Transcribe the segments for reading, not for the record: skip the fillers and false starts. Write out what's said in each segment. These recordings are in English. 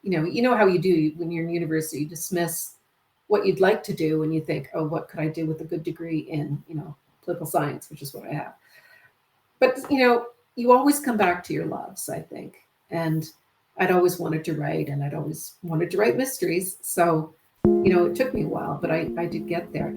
you know how you do when you're in university, you dismiss what you'd like to do and you think, oh, what could I do with a good degree in, political science, which is what I have. But, you always come back to your loves, I think. And I'd always wanted to write, and I'd always wanted to write mysteries. So, it took me a while, but I did get there.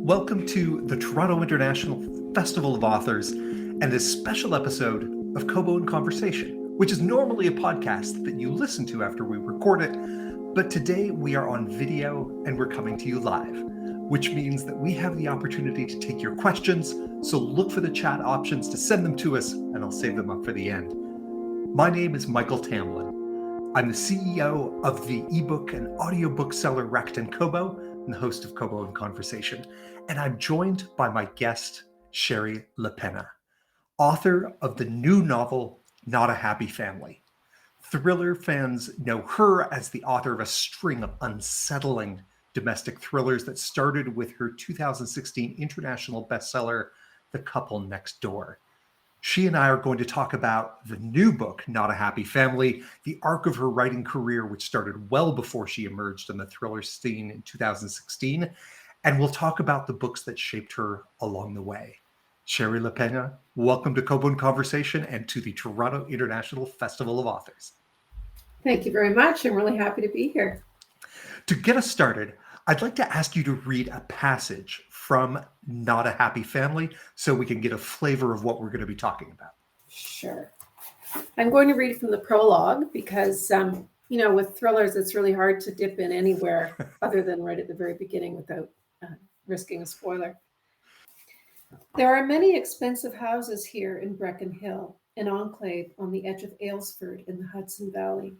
Welcome to the Toronto International Festival of Authors and this special episode of Kobo In Conversation, which is normally a podcast that you listen to after we record it, but today we are on video and we're coming to you live, which means that we have the opportunity to take your questions, so look for the chat options to send them to us, and I'll save them up for the end. My name is Michael Tamlin. I'm the CEO of the ebook and audiobook seller Rakuten Kobo, and the host of Kobo In Conversation. And I'm joined by my guest, Shari Lapena, author of the new novel, Not a Happy Family. Thriller fans know her as the author of a string of unsettling domestic thrillers that started with her 2016 international bestseller, The Couple Next Door. She and I are going to talk about the new book, Not a Happy Family, the arc of her writing career, which started well before she emerged on the thriller scene in 2016. And we'll talk about the books that shaped her along the way. Shari Lapena, welcome to Kobo In Conversation and to the Toronto International Festival of Authors. Thank you very much. I'm really happy to be here. To get us started, I'd like to ask you to read a passage from Not a Happy Family so we can get a flavor of what we're going to be talking about. Sure. I'm going to read from the prologue because, with thrillers, it's really hard to dip in anywhere other than right at the very beginning without risking a spoiler. There are many expensive houses here in Brecon Hill, an enclave on the edge of Aylesford in the Hudson Valley.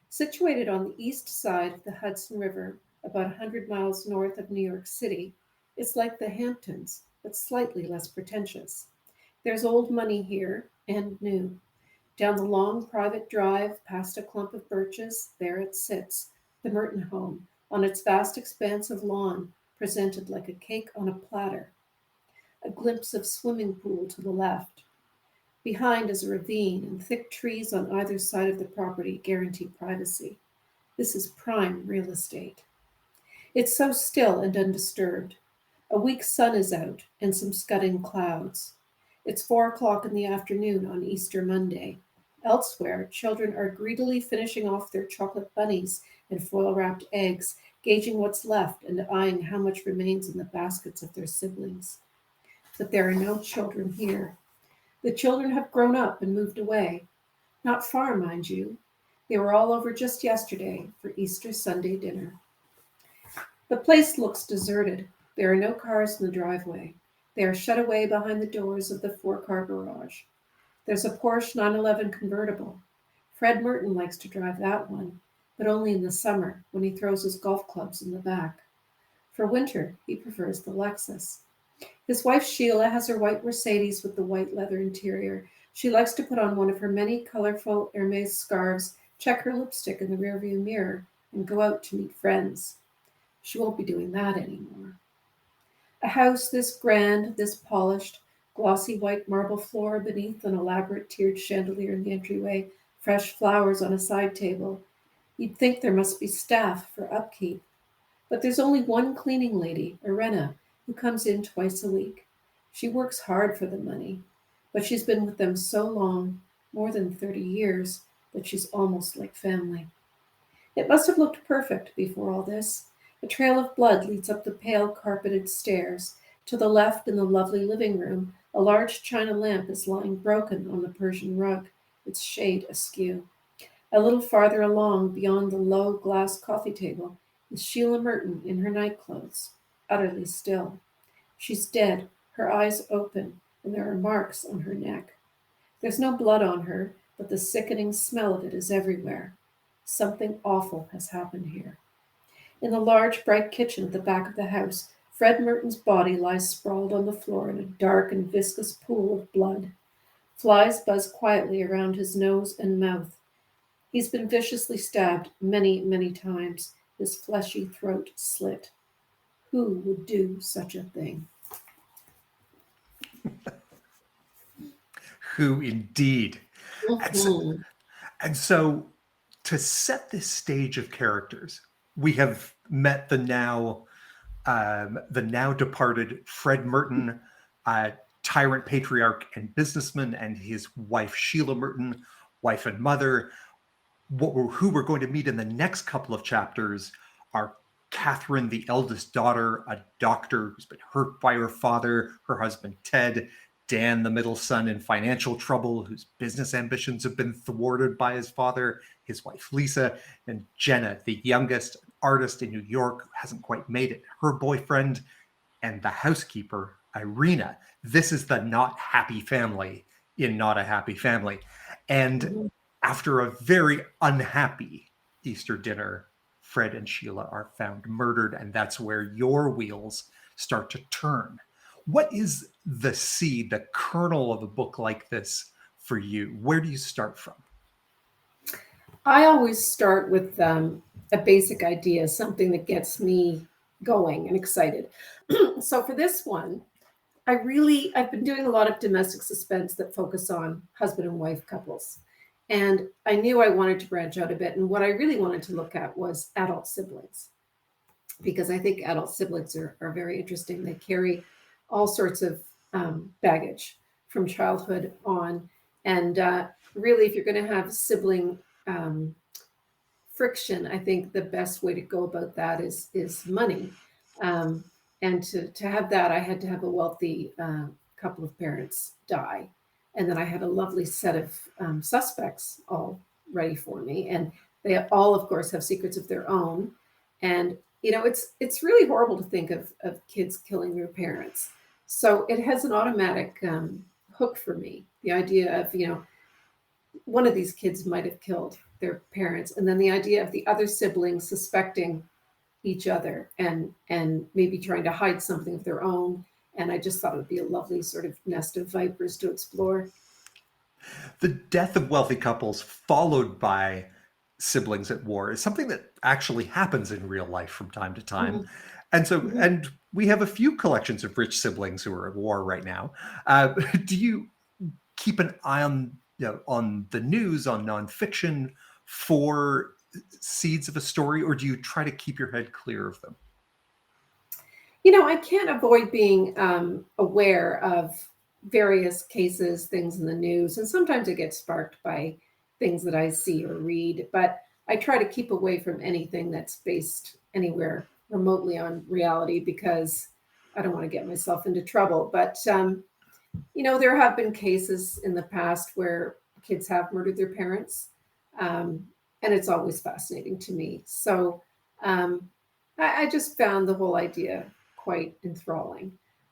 Situated on the east side of the Hudson River, about 100 miles north of New York City, it's like the Hamptons, but slightly less pretentious. There's old money here, and new. Down the long private drive, past a clump of birches, there it sits, the Merton home, on its vast expanse of lawn, presented like a cake on a platter. A glimpse of swimming pool to the left. Behind is a ravine, and thick trees on either side of the property guarantee privacy. This is prime real estate. It's so still and undisturbed. A weak sun is out, and some scudding clouds. It's 4 o'clock in the afternoon on Easter Monday. Elsewhere, children are greedily finishing off their chocolate bunnies and foil-wrapped eggs, gauging what's left and eyeing how much remains in the baskets of their siblings. But there are no children here. The children have grown up and moved away. Not far, mind you. They were all over just yesterday for Easter Sunday dinner. The place looks deserted. There are no cars in the driveway. They are shut away behind the doors of the 4-car garage. There's a Porsche 911 convertible. Fred Merton likes to drive that one, but only in the summer when he throws his golf clubs in the back. For winter, he prefers the Lexus. His wife Sheila has her white Mercedes with the white leather interior. She likes to put on one of her many colorful Hermes scarves, check her lipstick in the rearview mirror, and go out to meet friends. She won't be doing that anymore. A house this grand, this polished, glossy white marble floor beneath an elaborate tiered chandelier in the entryway, fresh flowers on a side table. You'd think there must be staff for upkeep. But there's only one cleaning lady, Irena, who comes in twice a week. She works hard for the money, but she's been with them so long, more than 30 years, that she's almost like family. It must have looked perfect before all this. A trail of blood leads up the pale carpeted stairs. To the left, in the lovely living room, a large china lamp is lying broken on the Persian rug, its shade askew. A little farther along, beyond the low glass coffee table, is Sheila Merton in her nightclothes, utterly still. She's dead, her eyes open, and there are marks on her neck. There's no blood on her, but the sickening smell of it is everywhere. Something awful has happened here. In the large, bright kitchen at the back of the house, Fred Merton's body lies sprawled on the floor in a dark and viscous pool of blood. Flies buzz quietly around his nose and mouth. He's been viciously stabbed many, many times, his fleshy throat slit. Who would do such a thing? Who indeed? And so, Mhm. and so to set this stage of characters, we have met the now departed Fred Merton, uh, tyrant patriarch and businessman, and his wife Sheila Merton, wife and mother. Who we're going to meet in the next couple of chapters are Catherine, the eldest daughter, a doctor who's been hurt by her father, her husband Ted, Dan, the middle son, in financial trouble, whose business ambitions have been thwarted by his father, his wife Lisa, and Jenna, the youngest artist in New York who hasn't quite made it, her boyfriend, and the housekeeper, Irina. This is the not happy family in Not a Happy Family. And Mhm. after a very unhappy Easter dinner, Fred and Sheila are found murdered, and that's where your wheels start to turn. What is the seed, the kernel of a book like this for you? Where do you start from? I always start with a basic idea, something that gets me going and excited. So for this one, I've been doing a lot of domestic suspense that focus on husband and wife couples. And I knew I wanted to branch out a bit. And what I really wanted to look at was adult siblings, because I think adult siblings are very interesting. They carry all sorts of baggage from childhood on. And really, if you're going to have sibling friction, I think the best way to go about that is money. Um, and to have that, I had to have a wealthy couple of parents die, and then I had a lovely set of suspects all ready for me, and they all, of course, have secrets of their own. And it's really horrible to think of kids killing their parents. So it has an automatic hook for me. The idea of one of these kids might have killed their parents, and then the idea of the other siblings suspecting each other and maybe trying to hide something of their own. And I just thought it would be a lovely sort of nest of vipers to explore. The death of wealthy couples followed by siblings at war is something that actually happens in real life from time to time. Mhm, mhm. And we have a few collections of rich siblings who are at war right now. Do you keep an eye on on the news, on nonfiction for seeds of a story, or do you try to keep your head clear of them? I can't avoid being aware of various cases, things in the news, and sometimes it gets sparked by things that I see or read. But I try to keep away from anything that's based anywhere remotely on reality because I don't want to get myself into trouble. But there have been cases in the past where kids have murdered their parents, um, and it's always fascinating to me. So um, I just found the whole idea quite enthralling.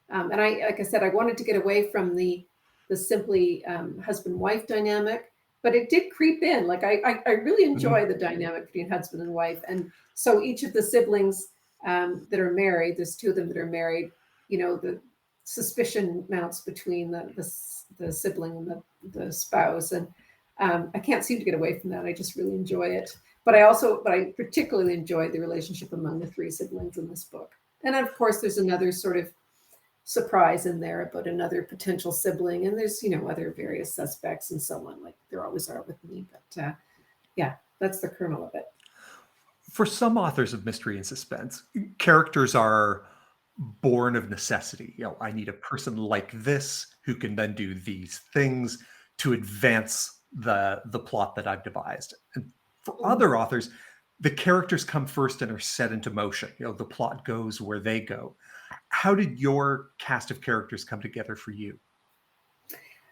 And like I said, I wanted to get away from the simply husband-wife dynamic, but it did creep in. Like I really enjoy Mhm. the dynamic between husband and wife, and so each of the siblings that are married, there's two of them that are married. The suspicion mounts between the sibling and the spouse, and I can't seem to get away from that. I just really enjoy it. But I particularly enjoyed the relationship among the three siblings in this book. And of course, there's another sort of surprise in there about another potential sibling, and there's other various suspects and so on, like there always are with me. But yeah, that's the kernel of it. For some authors of mystery and suspense, characters are born of necessity. I need a person like this who can then do these things to advance the plot that I've devised. And for Mhm. other authors, the characters come first and are set into motion. The plot goes where they go. How did your cast of characters come together for you?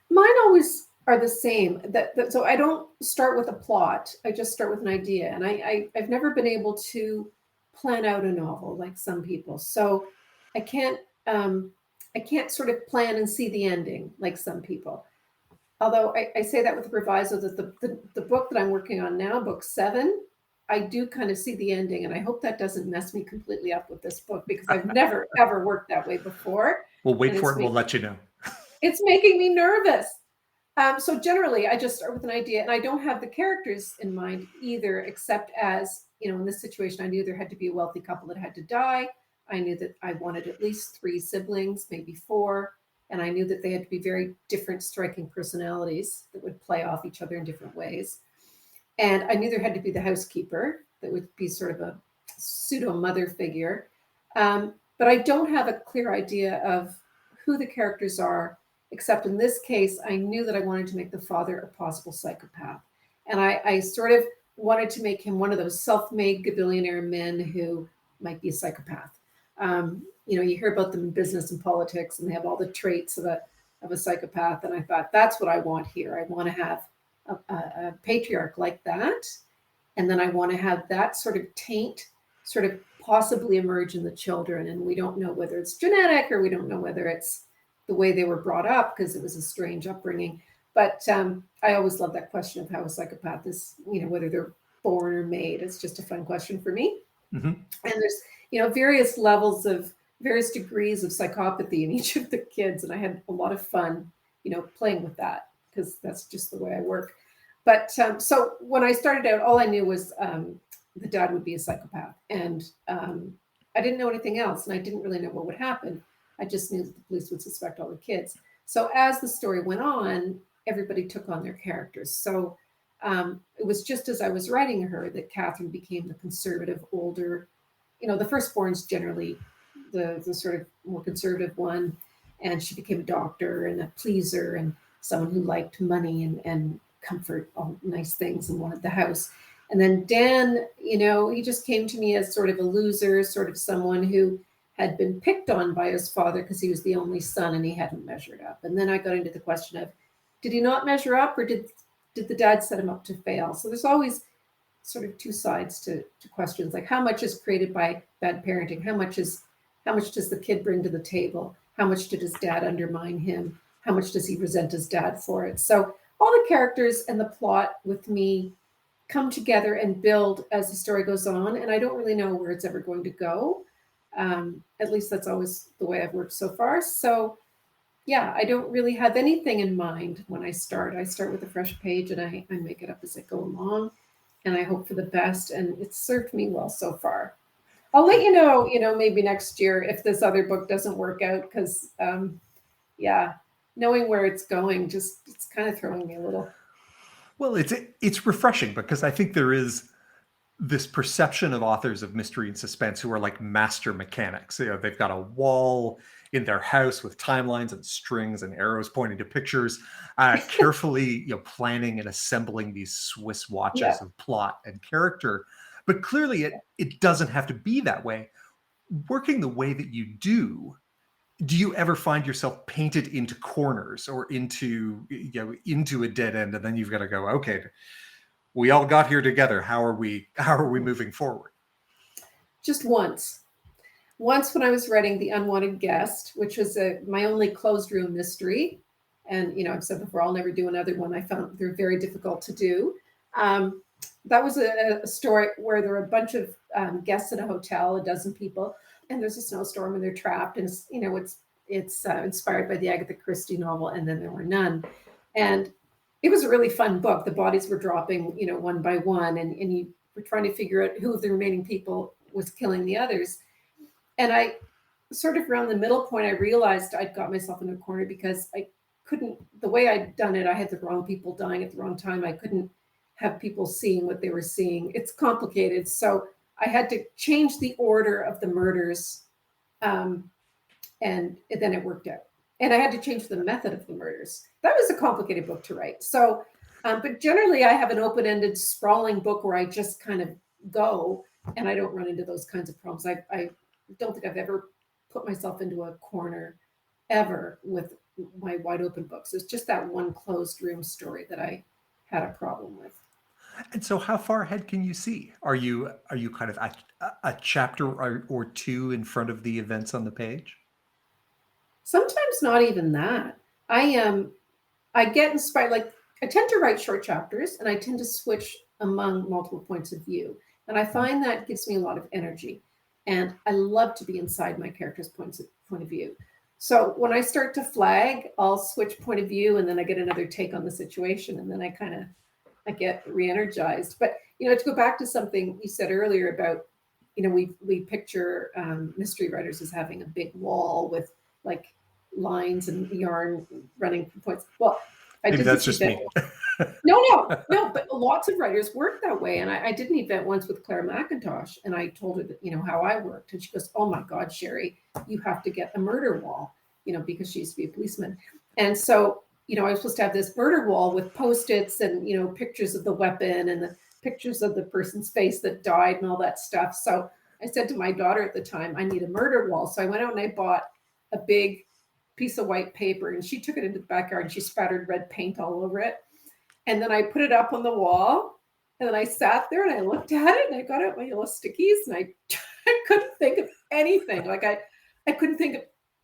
Mine always are the same. So I don't start with a plot. I just start with an idea, and I've never been able to plan out a novel like some people. So I can't um, I can't sort of plan and see the ending like some people. Although I say that with the proviso that the book that I'm working on now, book 7, I do kind of see the ending, and I hope that doesn't mess me completely up with this book because I've never ever worked that way before, We'll wait and for it's it and we'll making let you know. it's making me nervous. So generally, I just start with an idea, and I don't have the characters in mind either, except as in this situation, I knew there had to be a wealthy couple that had to die. I knew that I wanted at least 3 siblings, maybe 4, and I knew that they had to be very different, striking personalities that would play off each other in different ways. And I knew there had to be the housekeeper that would be sort of a pseudo mother figure. But I don't have a clear idea of who the characters are, except in this case, I knew that I wanted to make the father a possible psychopath. And I sort of wanted to make him one of those self-made billionaire men who might be a psychopath. You hear about them in business and politics, and they have all the traits of a psychopath. And I thought, that's what I want here. I want to have a patriarch like that. And then I want to have that sort of taint sort of possibly emerge in the children. And we don't know whether it's genetic or we don't know whether it's the way they were brought up, because it was a strange upbringing. But I always love that question of how a psychopath is, whether they're born or made. It's just a fun question for me. Mm-hmm. And there's, various levels of various degrees of psychopathy in each of the kids. And I had a lot of fun, playing with that, because that's just the way I work. But so when I started out, all I knew was the dad would be a psychopath. And I didn't know anything else. And I didn't really know what would happen. I just knew that the police would suspect all the kids. So as the story went on, everybody took on their characters. So it was just as I was writing her that Catherine became the conservative, older, the firstborn's generally the sort of more conservative one. And she became a doctor and a pleaser and someone who liked money and comfort, all nice things, and wanted the house. And then Dan, he just came to me as sort of a loser, sort of someone who had been picked on by his father because he was the only son and he hadn't measured up. And then I got into the question of, did he not measure up, or did the dad set him up to fail? So there's always sort of two sides to questions, like how much is created by bad parenting? How much does the kid bring to the table? How much did his dad undermine him? How much does he resent his dad for it? So all the characters and the plot with me come together and build as the story goes on. And I don't really know where it's ever going to go. At least that's always the way I've worked so far. So yeah, I don't really have anything in mind when I start. I start with a fresh page and I make it up as I go along, and I hope for the best. And it's served me well so far. I'll let you know, maybe next year if this other book doesn't work out, because knowing where it's going, it's kind of throwing me a little. Well, it's refreshing, because I think there is this perception of authors of mystery and suspense who are like master mechanics. They've got a wall in their house with timelines and strings and arrows pointing to pictures, carefully planning and assembling these Swiss watches of plot and character. But clearly it doesn't have to be that way. Working the way that you do you ever find yourself painted into corners or into a dead end, and then you've got to go, okay, we all got here together. How are we moving forward? Just once when I was writing The Unwanted Guest, which was my only closed room mystery. And, I've said before, I'll never do another one. I found they're very difficult to do. That was a story where there were a bunch of guests at a hotel, 12 people, and there's a snowstorm and they're trapped. And, it's inspired by the Agatha Christie novel, And Then There Were None. And it was a really fun book. The bodies were dropping, one by one, and you were trying to figure out who of the remaining people was killing the others. And I sort of around the middle point, I realized I'd got myself in a corner because I couldn't, the way I'd done it, I had the wrong people dying at the wrong time. I couldn't have people seeing what they were seeing. It's complicated. So I had to change the order of the murders. And then it worked out. And I had to change the method of the murders. That was a complicated book to write. So, but generally I have an open-ended sprawling book where I just kind of go, and I don't run into those kinds of problems. I don't think I've ever put myself into a corner ever with my wide open books. It's just that one closed room story that I had a problem with. And so how far ahead can you see? Are you kind of a chapter or two in front of the events on the page? Sometimes not even that. I get inspired. Like, I tend to write short chapters, and I tend to switch among multiple points of view. And I find that gives me a lot of energy. And I love to be inside my character's point of view. So when I start to flag, I'll switch point of view, and then I get another take on the situation, and then I get re-energized. But to go back to something you said earlier about, we picture mystery writers as having a big wall with like lines and yarn running from points. Well, Maybe that's just me. No, but lots of writers work that way. And I did an event once with Claire McIntosh, and I told her that, how I worked. And she goes, "Oh my God, Shari, you have to get a murder wall," because she used to be a policeman. And so, I was supposed to have this murder wall with Post-its and, pictures of the weapon and the pictures of the person's face that died and all that stuff. So I said to my daughter at the time, "I need a murder wall." So I went out and I bought a big piece of white paper, and she took it into the backyard and she spattered red paint all over it. And then I put it up on the wall, and then I sat there and I looked at it, and I got out my yellow stickies, and I couldn't think of anything. Like I couldn't think of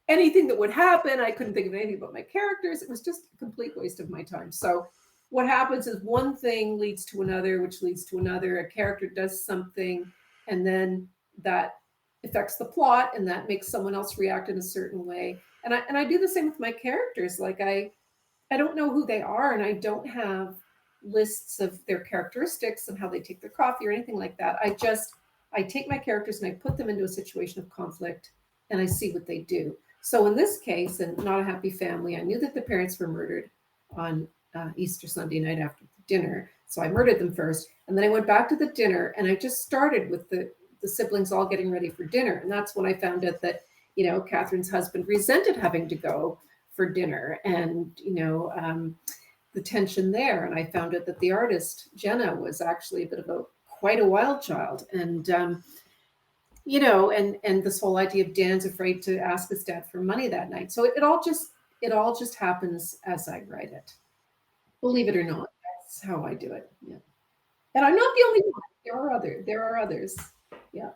anything that would happen. I couldn't think of anything about my characters. It was just a complete waste of my time. So what happens is one thing leads to another, which leads to another. A character does something, and then that affects the plot, and that makes someone else react in a certain way. And I do the same with my characters. Like I don't know who they are, and I don't have lists of their characteristics and how they take their coffee or anything like that. I take my characters and I put them into a situation of conflict, and I see what they do. So in this case, in Not a Happy Family, I knew that the parents were murdered on Easter Sunday night after dinner. So I murdered them first, and then I went back to the dinner, and I just started with the siblings all getting ready for dinner. And that's when I found out that, Catherine's husband resented having to go for dinner, and the tension there. And I found out that the artist Jenna was actually a bit of quite a wild child, and and this whole idea of Dan's afraid to ask his dad for money that night. So it all just happens as I write it. Believe it or not, that's how I do it. Yeah, and I'm not the only one. There are others. Yeah.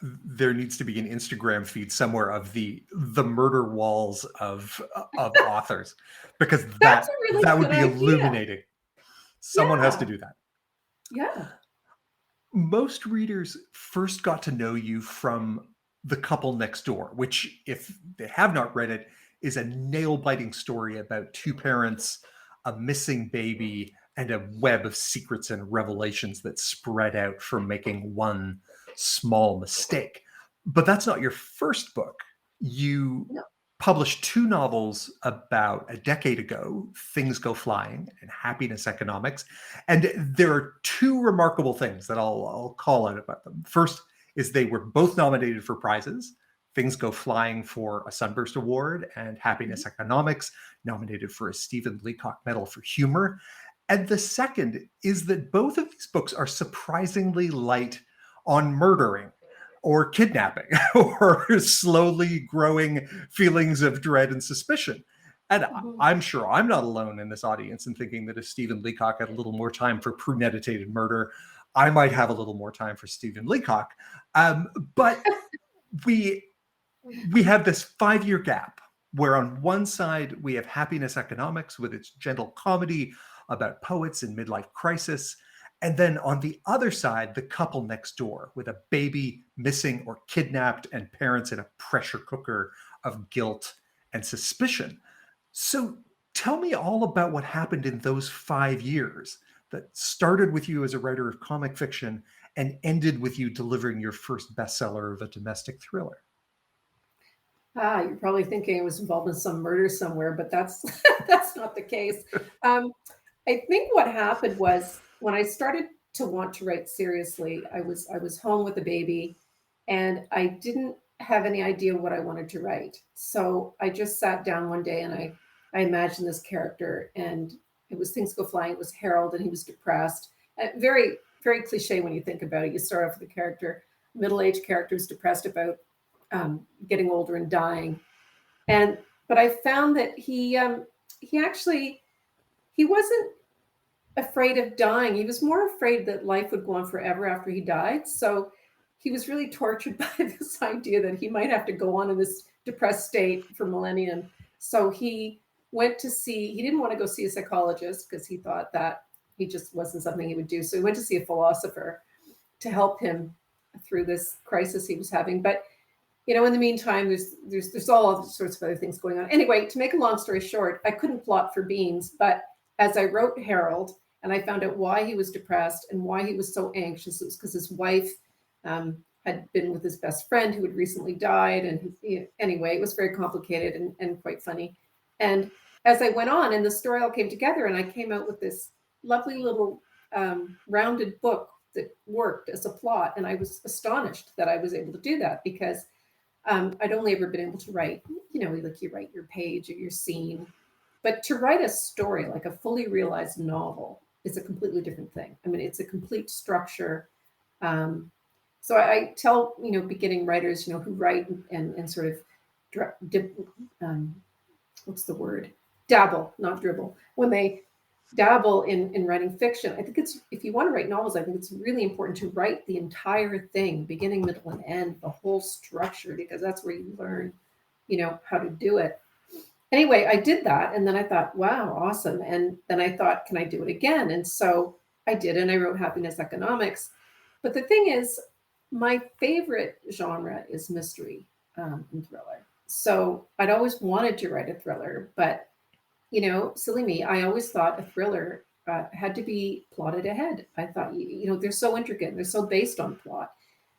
There needs to be an Instagram feed somewhere of the murder walls of authors, because That's a really that would good be idea. illuminating. Someone has to do that. Yeah. Most readers first got to know you from The Couple Next Door, which, if they have not read it, is a nail-biting story about two parents, a missing baby, and a web of secrets and revelations that spread out from making one small mistake. But that's not your first book. You published two novels about a decade ago, Things Go Flying and Happiness Economics. And there are two remarkable things that I'll call out about them. First is they were both nominated for prizes. Things Go Flying for a Sunburst Award, and Happiness Economics nominated for a Stephen Leacock Medal for Humor. And the second is that both of these books are surprisingly light on murdering or kidnapping or slowly growing feelings of dread and suspicion. And I'm sure I'm not alone in this audience in thinking that if Stephen Leacock had a little more time for premeditated murder, I might have a little more time for Stephen Leacock. But we have this 5-year gap where on one side we have Happiness Economics with its gentle comedy about poets in midlife crisis. And then on the other side, The Couple Next Door, with a baby missing or kidnapped and parents in a pressure cooker of guilt and suspicion. So tell me all about what happened in those 5 years that started with you as a writer of comic fiction and ended with you delivering your first bestseller of a domestic thriller. You're probably thinking I was involved in some murder somewhere, but that's that's not the case. I think what happened was, when I started to want to write seriously, I was home with a baby, and I didn't have any idea what I wanted to write. So I just sat down one day and I imagined this character, and it was Things Go Flying. It was Harold, and he was depressed. Very, very cliche when you think about it. You start off with a character, middle-aged character who's depressed about getting older and dying. But I found that he wasn't afraid of dying. He was more afraid that life would go on forever after he died. So he was really tortured by this idea that he might have to go on in this depressed state for millennium. So he didn't want to go see a psychologist because he thought that he just wasn't something he would do. So he went to see a philosopher to help him through this crisis he was having. But in the meantime, there's all sorts of other things going on. Anyway, to make a long story short, I couldn't plot for beans, but as I wrote Harold and I found out why he was depressed and why he was so anxious, it was because his wife had been with his best friend who had recently died. And anyway, it was very complicated and quite funny. And as I went on, and the story all came together, and I came out with this lovely little rounded book that worked as a plot. And I was astonished that I was able to do that because I'd only ever been able to write, like you write your page or your scene. But to write a story, like a fully realized novel, is a completely different thing. I mean, it's a complete structure. So I tell, beginning writers, who write and sort of what's the word? Dabble, not dribble. When they dabble in writing fiction, I think it's, if you want to write novels, I think it's really important to write the entire thing, beginning, middle, and end, the whole structure, because that's where you learn, how to do it. Anyway, I did that. And then I thought, wow, awesome. And then I thought, can I do it again? And so I did, and I wrote Happiness Economics. But the thing is, my favorite genre is mystery and thriller. So I'd always wanted to write a thriller, but silly me, I always thought a thriller had to be plotted ahead. I thought, they're so intricate, they're so based on plot,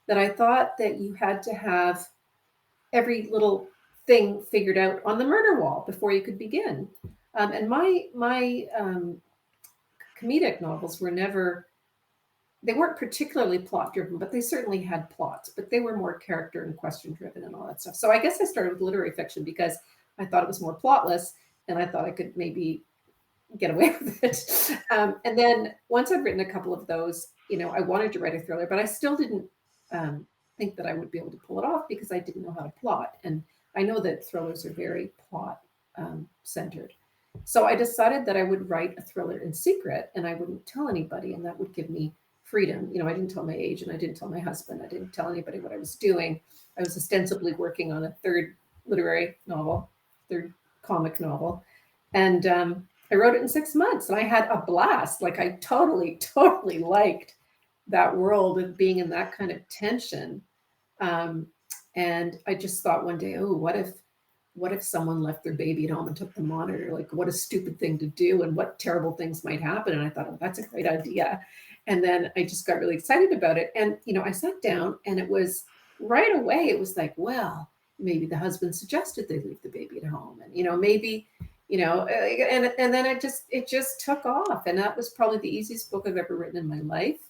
that I thought that you had to have every little thing figured out on the murder wall before you could begin. And my comedic novels were never, they weren't particularly plot driven, but they certainly had plots, but they were more character and question driven and all that stuff. So I guess I started with literary fiction because I thought it was more plotless and I thought I could maybe get away with it. And then once I'd written a couple of those, I wanted to write a thriller, but I still didn't think that I would be able to pull it off because I didn't know how to plot. And I know that thrillers are very plot centered. So I decided that I would write a thriller in secret and I wouldn't tell anybody, and that would give me freedom. I didn't tell my age and I didn't tell my husband. I didn't tell anybody what I was doing. I was ostensibly working on a third literary novel, third comic novel. And I wrote it in 6 months and I had a blast. Like I totally liked that world of being in that kind of tension. And I just thought one day, oh, what if someone left their baby at home and took the monitor? Like what a stupid thing to do and what terrible things might happen. And I thought, oh, that's a great idea. And then I just got really excited about it. And, I sat down and it was right away, it was like, well, maybe the husband suggested they leave the baby at home. And, maybe, and then it just took off. And that was probably the easiest book I've ever written in my life.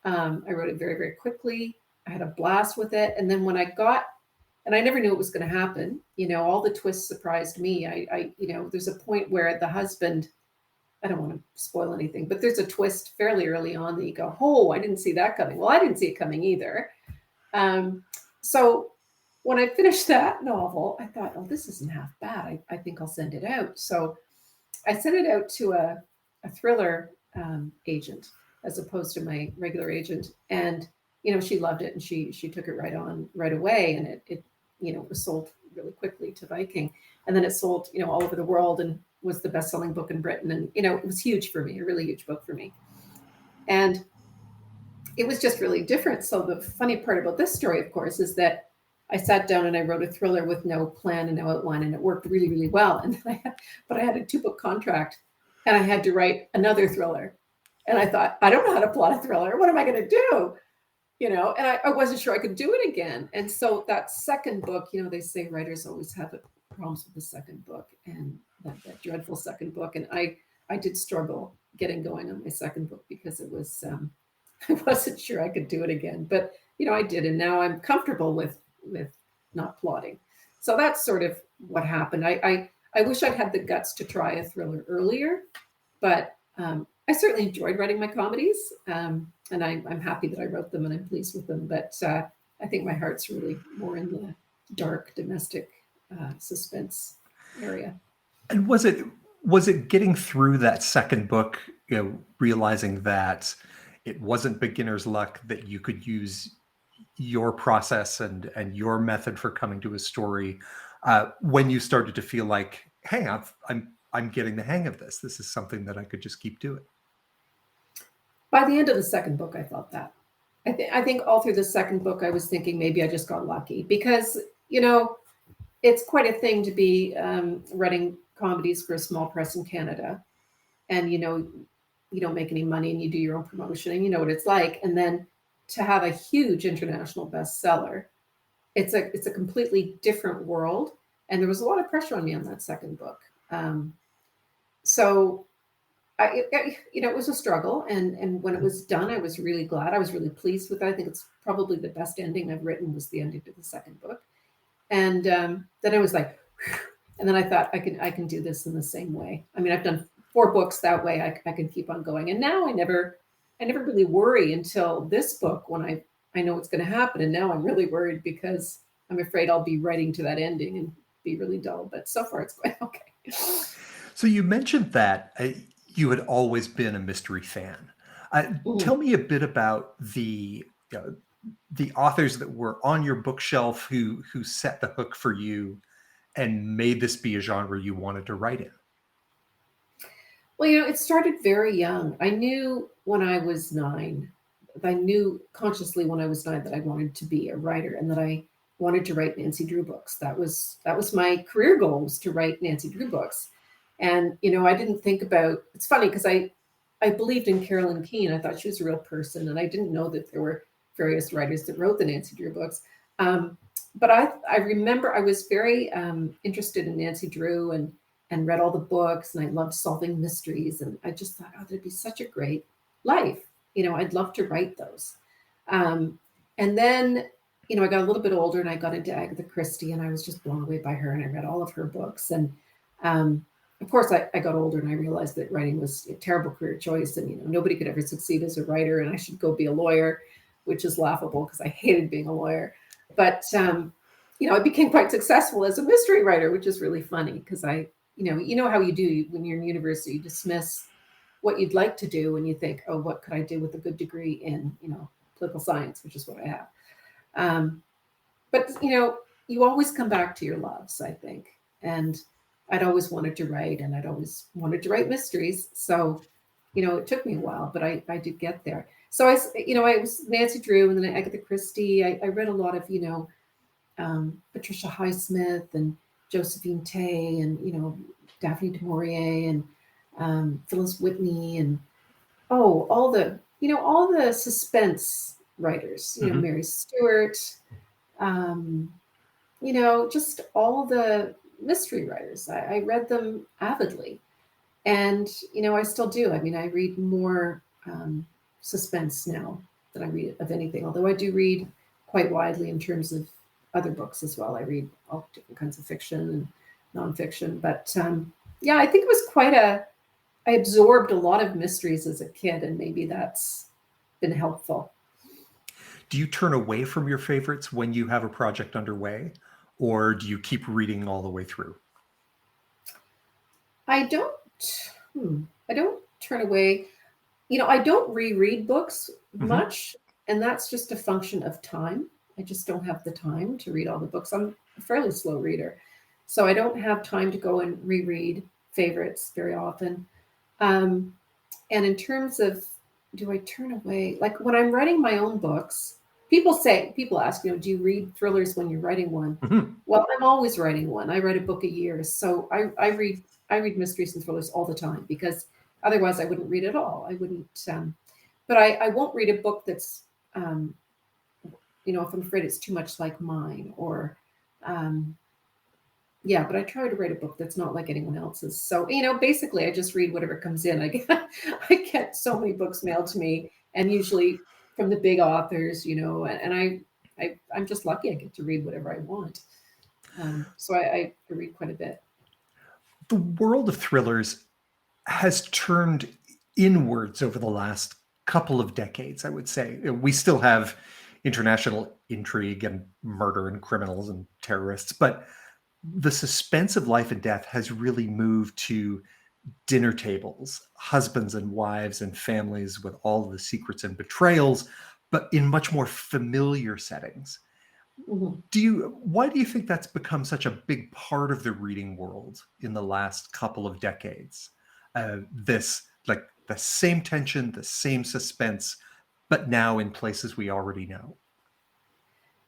I wrote it very, very quickly. I had a blast with it. And then when and I never knew it was going to happen, all the twists surprised me. I there's a point where the husband, I don't want to spoil anything, but there's a twist fairly early on that you go, oh, I didn't see that coming. Well, I didn't see it coming either. So when I finished that novel, I thought, oh, this isn't half bad. I think I'll send it out. So I sent it out to a thriller agent as opposed to my regular agent. And, she loved it and she took it right away. And it was sold really quickly to Viking. And then it sold, all over the world and was the best-selling book in Britain. And, it was huge for me, a really huge book for me. And it was just really different. So the funny part about this story, of course, is that I sat down and I wrote a thriller with no plan and no outline, and it worked really, really well. And but I had a 2-book contract and I had to write another thriller. And I thought, I don't know how to plot a thriller. What am I going to do? And I wasn't sure I could do it again. And so that second book, they say writers always have problems with the second book and that dreadful second book. And I did struggle getting going on my second book because it was, I wasn't sure I could do it again, but I did. And now I'm comfortable with not plotting. So that's sort of what happened. I wish I'd had the guts to try a thriller earlier, but I certainly enjoyed writing my comedies, and I'm happy that I wrote them and I'm pleased with them. But I think my heart's really more in the dark domestic suspense area. And was it getting through that second book, realizing that it wasn't beginner's luck, that you could use your process and your method for coming to a story when you started to feel like, hey, I'm getting the hang of this. This is something that I could just keep doing? By the end of the second book, I thought that. I think all through the second book, I was thinking maybe I just got lucky because, it's quite a thing to be writing comedies for a small press in Canada. And, you don't make any money and you do your own promotion and you know what it's like. And then to have a huge international bestseller, it's a completely different world. And there was a lot of pressure on me on that second book. So it was a struggle, and when it was done, I was really glad. I was really pleased with it. I think it's probably the best ending I've written was the ending to the second book, and then I was like, whew, and then I thought I can do this in the same way. I mean, I've done 4 books that way. I can keep on going, and now I never really worry until this book when I know what's going to happen, and now I'm really worried because I'm afraid I'll be writing to that ending and be really dull. But so far, it's going okay. So you mentioned that you had always been a mystery fan. Mhm. Tell me a bit about the authors that were on your bookshelf who set the hook for you and made this be a genre you wanted to write in. Well, it started very young. I knew when I was 9, I knew consciously when I was 9 that I wanted to be a writer and that I wanted to write Nancy Drew books. That was my career goal, was to write Nancy Drew books. And I didn't think about. It's funny because I believed in Carolyn Keene. I thought she was a real person, and I didn't know that there were various writers that wrote the Nancy Drew books. Um, but I remember I was very interested in Nancy Drew and read all the books, and I loved solving mysteries, and I just thought, oh, that'd be such a great life. I'd love to write those. And then I got a little bit older and I got into Agatha Christie, and I was just blown away by her, and I read all of her books. And um, of course, I got older and I realized that writing was a terrible career choice, and nobody could ever succeed as a writer, and I should go be a lawyer, which is laughable because I hated being a lawyer. But I became quite successful as a mystery writer, which is really funny because you know how you do when you're in university, you dismiss what you'd like to do and you think, oh, what could I do with a good degree in, political science, which is what I have. But you always come back to your loves, I think. And I'd always wanted to write, and I'd always wanted to write mysteries. So, it took me a while, but I did get there. So I was Nancy Drew, and then Agatha Christie. I read a lot of, Patricia Highsmith and Josephine Tay, and Daphne du Maurier, and Phyllis Whitney, and all the suspense writers, Mhm. Mary Stewart, um, just all the mystery writers. I read them avidly, and I still do. I mean, I read more suspense now than I read of anything. Although I do read quite widely in terms of other books as well. I read all different kinds of fiction and nonfiction. But yeah, I think it was quite a. I absorbed a lot of mysteries as a kid, and maybe that's been helpful. Do you turn away from your favorites when you have a project underway, or do you keep reading all the way through? I don't. I don't turn away. I don't reread books Mhm. much, and that's just a function of time. I just don't have the time to read all the books. I'm a fairly slow reader, so I don't have time to go and reread favorites very often. Um, and in terms of, do I turn away? Like when I'm writing my own books, people ask, do you read thrillers when you're writing one? Mhm. Well, I'm always writing one. I write a book a year, so I read mysteries and thrillers all the time because otherwise I wouldn't read at all. I wouldn't. But I won't read a book that's um, if I'm afraid it's too much like mine, or um, yeah. But I try to write a book that's not like anyone else's. So basically, I just read whatever comes in. I get I get so many books mailed to me, and usually from the big authors, and I'm just lucky I get to read whatever I want. So I read quite a bit. The world of thrillers has turned inwards over the last couple of decades, I would say. We still have international intrigue and murder and criminals and terrorists, but the suspense of life and death has really moved to dinner tables, husbands and wives and families with all the secrets and betrayals, but in much more familiar settings. Mhm. Why do you think that's become such a big part of the reading world in the last couple of decades? This, like, the same tension, the same suspense, but now in places we already know.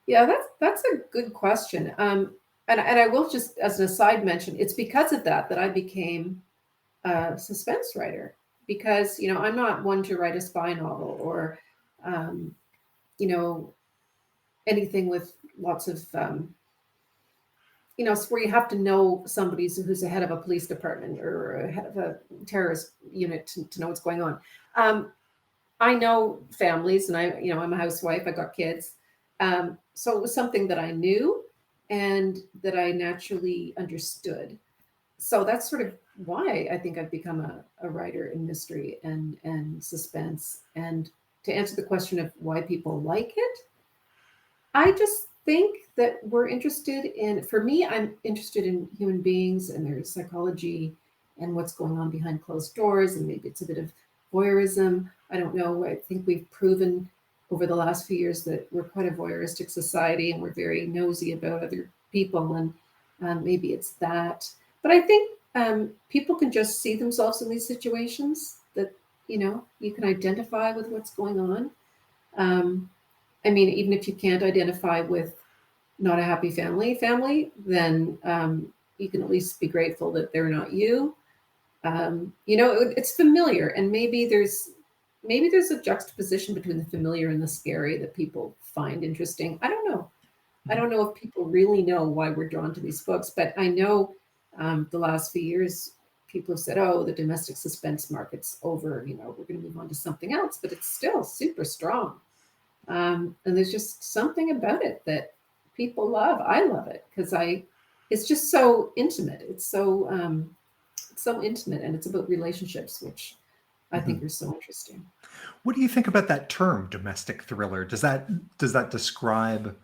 Yeah, that's a good question. And I will just, as an aside, mention it's because of that I became a suspense writer, because I'm not one to write a spy novel or um, you know anything with lots of it's where you have to know somebody who's a head of a police department or a head of a terrorist unit to know what's going on. Um, I know families, and I'm a housewife. I got kids, so it was something that I knew and that I naturally understood. So that's sort of why I think I've become a writer in mystery and suspense. And to answer the question of why people like it, I just think that we're interested in, for me, I'm interested in human beings and their psychology and what's going on behind closed doors. And maybe it's a bit of voyeurism. I don't know. I think we've proven over the last few years that we're quite a voyeuristic society and we're very nosy about other people. And maybe it's that. But I think people can just see themselves in these situations that, you can identify with what's going on. Um, I mean, even if you can't identify with not a happy family, then you can at least be grateful that they're not you. It's familiar, and maybe there's a juxtaposition between the familiar and the scary that people find interesting. I don't know. I don't know if people really know why we're drawn to these books, but I know the last few years people have said, "Oh, the domestic suspense market's over. We're going to move on to something else," but it's still super strong. And there's just something about it that people love. I love it because it's just so intimate. It's so intimate, and it's about relationships, which I think are so interesting. What do you think about that term, domestic thriller? Does that describe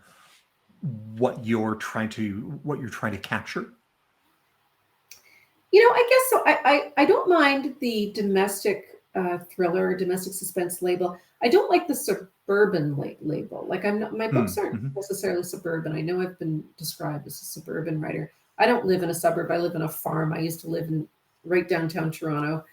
what you're trying to capture? I guess so. I don't mind the domestic thriller, domestic suspense label. I don't like the suburban label. Like I'm not, my books aren't Mm-hmm. necessarily suburban. I know I've been described as a suburban writer. I don't live in a suburb. I live in a farm. I used to live in right downtown Toronto.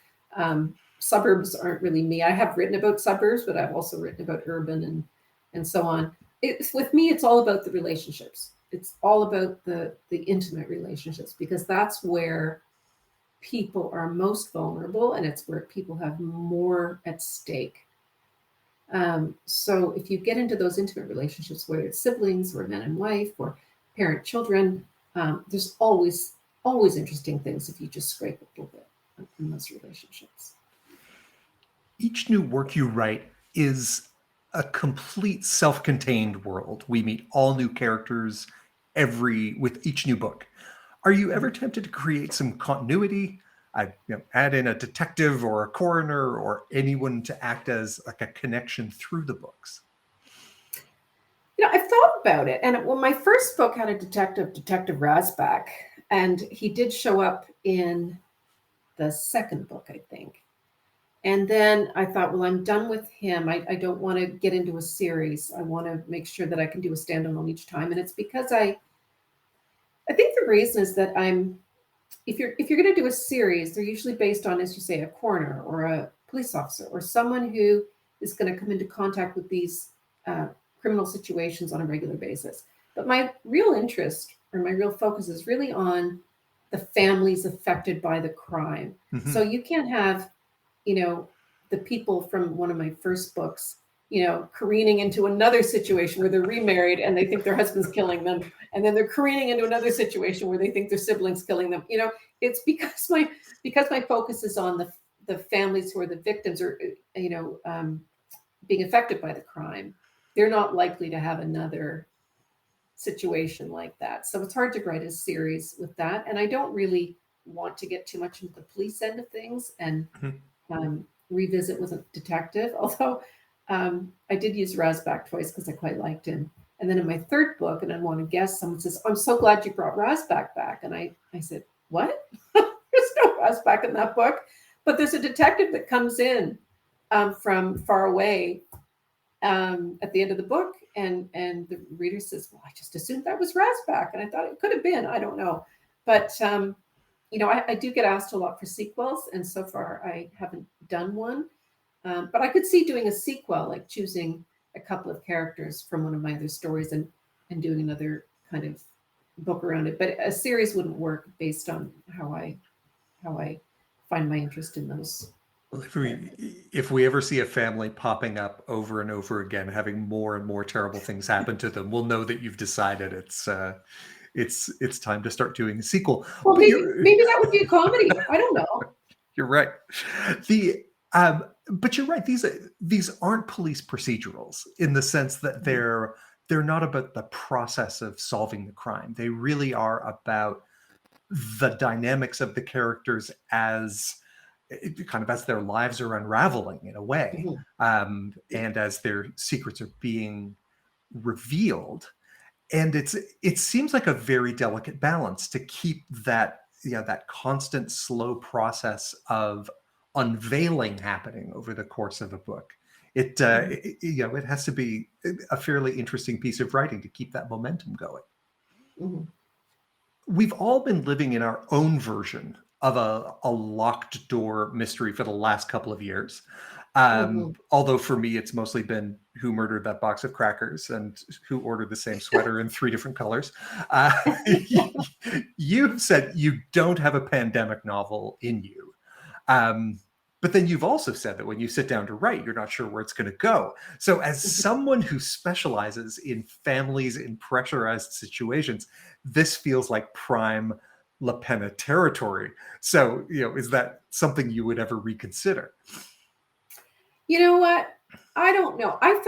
Suburbs aren't really me. I have written about suburbs, but I've also written about urban and so on. It's with me. It's all about the relationships. It's all about the intimate relationships because that's where people are most vulnerable and it's where people have more at stake. So if you get into those intimate relationships, whether it's siblings or man and wife or parent children, there's always interesting things if you just scrape a little bit in those relationships. Each new work you write is a complete self-contained world. We meet all new characters every with each new book. Are you ever tempted to create some continuity? Add in a detective or a coroner or anyone to act as like a connection through the books. I've thought about it, and when my first book had a detective, Detective Rasbach, and he did show up in the second book, I think. And then I thought, well, I'm done with him. I don't want to get into a series. I want to make sure that I can do a standalone each time. And it's because I think the reason is that if you're going to do a series, they're usually based on, as you say, a coroner or a police officer or someone who is going to come into contact with these criminal situations on a regular basis. But my real interest or my real focus is really on the families affected by the crime. So Mm-hmm. you can't have the people from one of my first books, careening into another situation where they're remarried and they think their husband's killing them. And then they're careening into another situation where they think their siblings killing them. It's because my focus is on the families who are the victims or, being affected by the crime. They're not likely to have another situation like that. So it's hard to write a series with that. And I don't really want to get too much into the police end of things and revisit with a detective. Although I did use Rasbach twice because I quite liked him. And then in my third book, and I want to guess, someone says, "I'm so glad you brought Rasbach back." And I said, "What? There's no Rasbach in that book." But there's a detective that comes in from far away at the end of the book, and the reader says, "Well, I just assumed that was Rasbach," and I thought it could have been. I don't know, but I do get asked a lot for sequels, and so far I haven't done one. But I could see doing a sequel, like choosing a couple of characters from one of my other stories and doing another kind of book around it. But a series wouldn't work based on how I find my interest in those Well, if characters. we ever see a family popping up over and over again, having more and more terrible things happen to them, we'll know that you've decided it's time to start doing a sequel. Well, But maybe that would be a comedy. I don't know. you're right. But you're right. These aren't police procedurals in the sense that they're not about the process of solving the crime. They really are about the dynamics of the characters as kind of as their lives are unraveling in a way, and as their secrets are being revealed. And it seems like a very delicate balance to keep that that constant slow process of unveiling happening over the course of a book. It has to be a fairly interesting piece of writing to keep that momentum going. We've all been living in our own version of a locked door mystery for the last couple of years. Although for me, it's mostly been who murdered that box of crackers and who ordered the same sweater in 3 different colors. You've said you don't have a pandemic novel in you. But then you've also said that when you sit down to write, you're not sure where it's going to go. So as someone who specializes in families in pressurized situations, this feels like prime Lapena territory. So, is that something you would ever reconsider? You know what? I don't know. I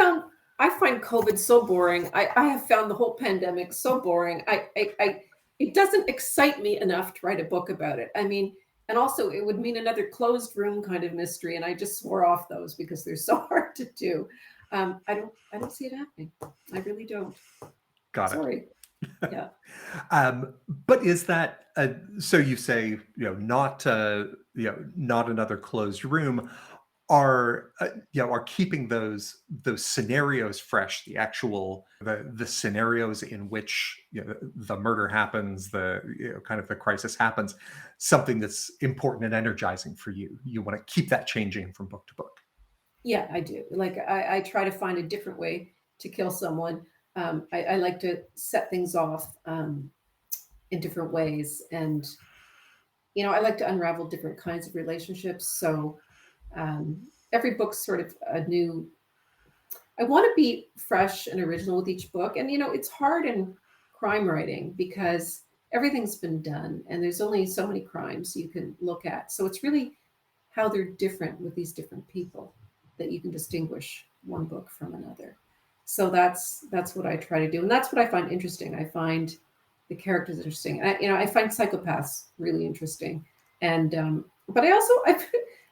find COVID so boring. I have found the whole pandemic so boring. It doesn't excite me enough to write a book about it. I mean, and also it would mean another closed room kind of mystery, and I just swore off those because they're so hard to do. I don't see it happening. I really don't. Got it. Sorry. Yeah. But is that so? You say not another closed room. Are keeping those scenarios fresh, the actual the scenarios in which the murder happens, the kind of the crisis happens, something that's important and energizing for you. You want to keep that changing from book to book. Yeah, I do. Like I try to find a different way to kill someone. I like to set things off in different ways, and I like to unravel different kinds of relationships. So every book's sort of a new. I want to be fresh and original with each book, and it's hard in crime writing because everything's been done, and there's only so many crimes you can look at. So it's really how they're different with these different people that you can distinguish one book from another. So that's what I try to do, and that's what I find interesting. I find the characters interesting. I find psychopaths really interesting, and but I've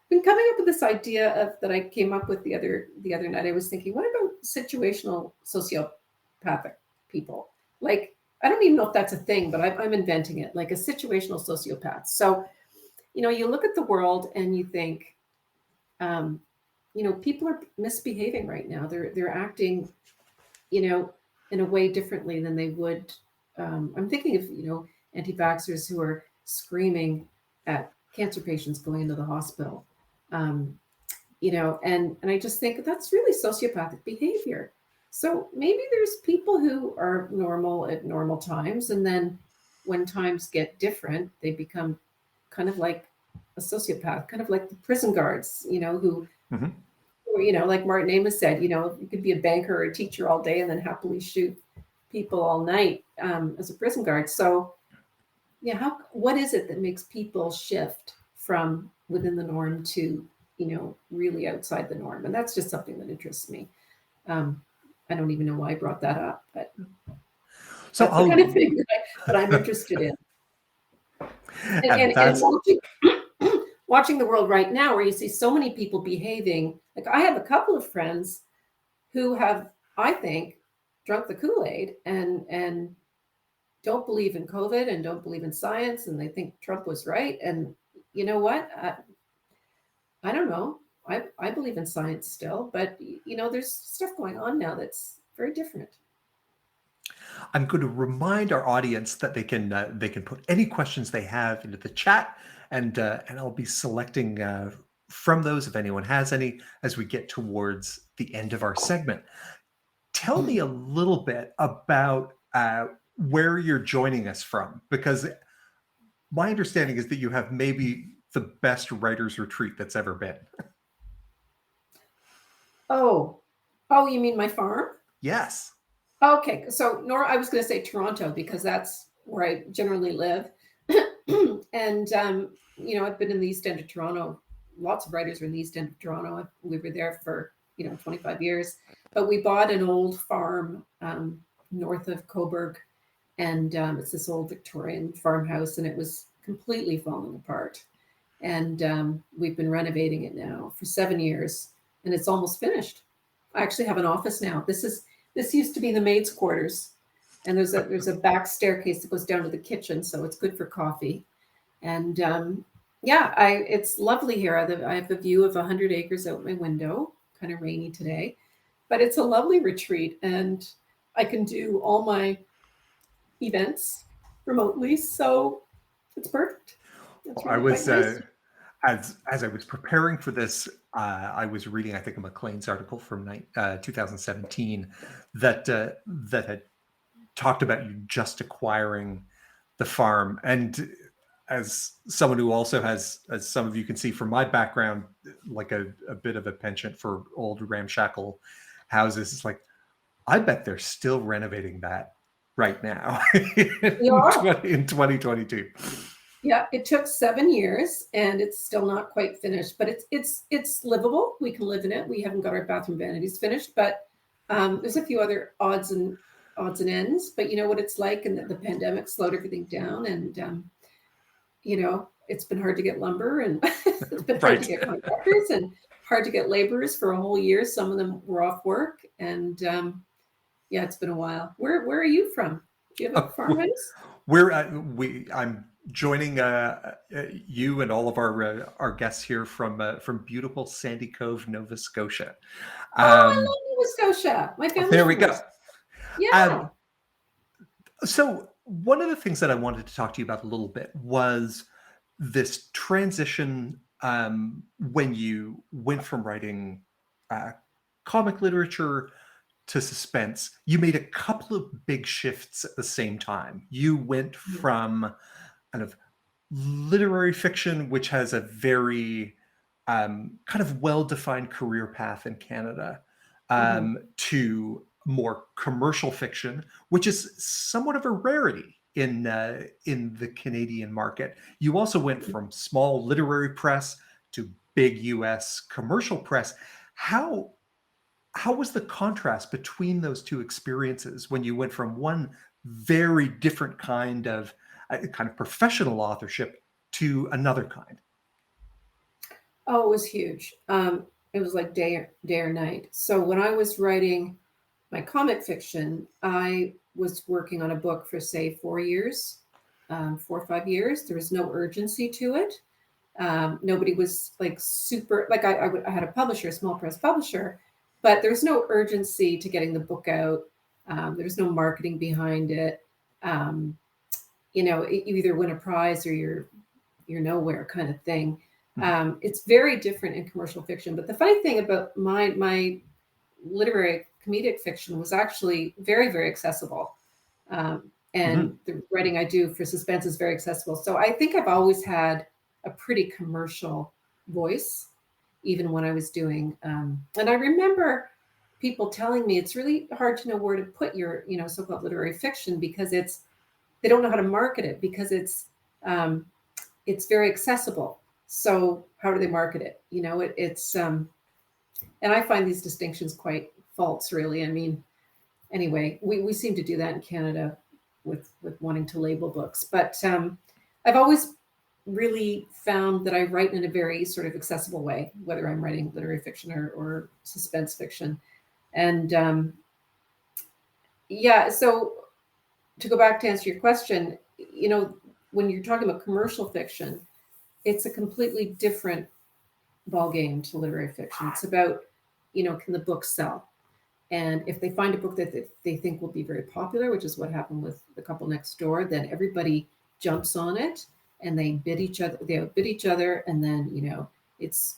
been coming up with this idea that I came up with the other night. I was thinking, what about situational sociopathic people? Like, I don't even know if that's a thing, but I'm inventing it, like a situational sociopath. So, you look at the world and you think, people are misbehaving right now. They're acting, in a way differently than they would. I'm thinking of, anti-vaxxers who are screaming at cancer patients going into the hospital. And I just think that's really sociopathic behavior. So maybe there's people who are normal at normal times, and then when times get different, they become kind of like a sociopath, kind of like the prison guards, who, like Martin Amis said, you could be a banker or a teacher all day and then happily shoot people all night as a prison guard. So, yeah, what is it that makes people shift from within the norm to really outside the norm? And that's just something that interests me. I don't even know why I brought that up, but so that's the kind of thing that I'm interested in. And watching the world right now, where you see so many people behaving. Like, I have a couple of friends who have, I think, drunk the Kool-Aid and don't believe in COVID and don't believe in science, and they think Trump was right. And you know what? I don't know. I believe in science still, but there's stuff going on now that's very different. I'm going to remind our audience that they can put any questions they have into the chat, and I'll be selecting from those if anyone has any as we get towards the end of our segment. Tell me a little bit about where you're joining us from, because my understanding is that you have maybe the best writer's retreat that's ever been. Oh, you mean my farm? Yes. Okay, so I was going to say Toronto because that's where I generally live. And, I've been in the East End of Toronto. Lots of writers are in the East End of Toronto. We were there for, 25 years. But we bought an old farm north of Coburg. And it's this old Victorian farmhouse, and it was completely falling apart. And we've been renovating it now for 7 years, and it's almost finished. I actually have an office now. This used to be the maid's quarters, and there's a back staircase that goes down to the kitchen, so it's good for coffee. And it's lovely here. I have a view of 100 acres out my window. Kind of rainy today, but it's a lovely retreat, and I can do all my events remotely, so it's perfect. It's I really quite was nice. as I was preparing for this, I was reading, I think, a Maclean's article from 2017 that had talked about you just acquiring the farm. And as someone who also has, as some of you can see from my background, like a bit of a penchant for old ramshackle houses, it's like, I bet they're still renovating that right now Yeah, in 2022. yeah. It took 7 years, and it's still not quite finished, but it's livable. We can live in it. We haven't got our bathroom vanities finished, but there's a few other odds and ends. But you know what it's like, and the pandemic slowed everything down, and it's been hard to get lumber, and it's been hard to Right. get contractors, and hard to get laborers for a whole year. Some of them were off work, and yeah, it's been a while. Where are you from? Do you have a farmhouse? I'm joining you and all of our guests here from beautiful Sandy Cove, Nova Scotia. Oh, I Um, love Nova Scotia. My family's there we from Nova go. Scotia. Yeah. Um, so one of the things that I wanted to talk to you about a little bit was this transition when you went from writing uh, comic literature to suspense. You made a couple of big shifts at the same time. You went from kind of literary fiction, which has a very kind of well-defined career path in Canada, Mm-hmm. to more commercial fiction, which is somewhat of a rarity in the Canadian market. You also went from small literary press to big U.S. commercial press. How how was the contrast between those two experiences when you went from one very different kind of professional authorship to another kind? Oh, it was huge. It was like day or night. So when I was writing my comic fiction, I was working on a book for say 4 years, 4 or 5 years. There was no urgency to it. Nobody was like super like I had a publisher, a small press publisher, but there's no urgency to getting the book out. There's no marketing behind it. Um, you either win a prize or you're nowhere kind of thing. It's very different in commercial fiction. But the funny thing about my literary comedic fiction was actually very, very accessible. Mm-hmm. And the writing I do for suspense is very accessible. So I think I've always had a pretty commercial voice, even when I was doing. And I remember people telling me it's really hard to know where to put your, so-called literary fiction because they don't know how to market it because it's very accessible. So how do they market it? And I find these distinctions quite false, really. I mean, anyway, we seem to do that in Canada with wanting to label books, but I've always really found that I write in a very sort of accessible way, whether I'm writing literary fiction or suspense fiction. And yeah, so to go back to answer your question, when you're talking about commercial fiction, it's a completely different ball game to literary fiction. It's about, can the book sell? And if they find a book that they think will be very popular, which is what happened with The Couple Next Door, then everybody jumps on it and they outbid each other, and then it's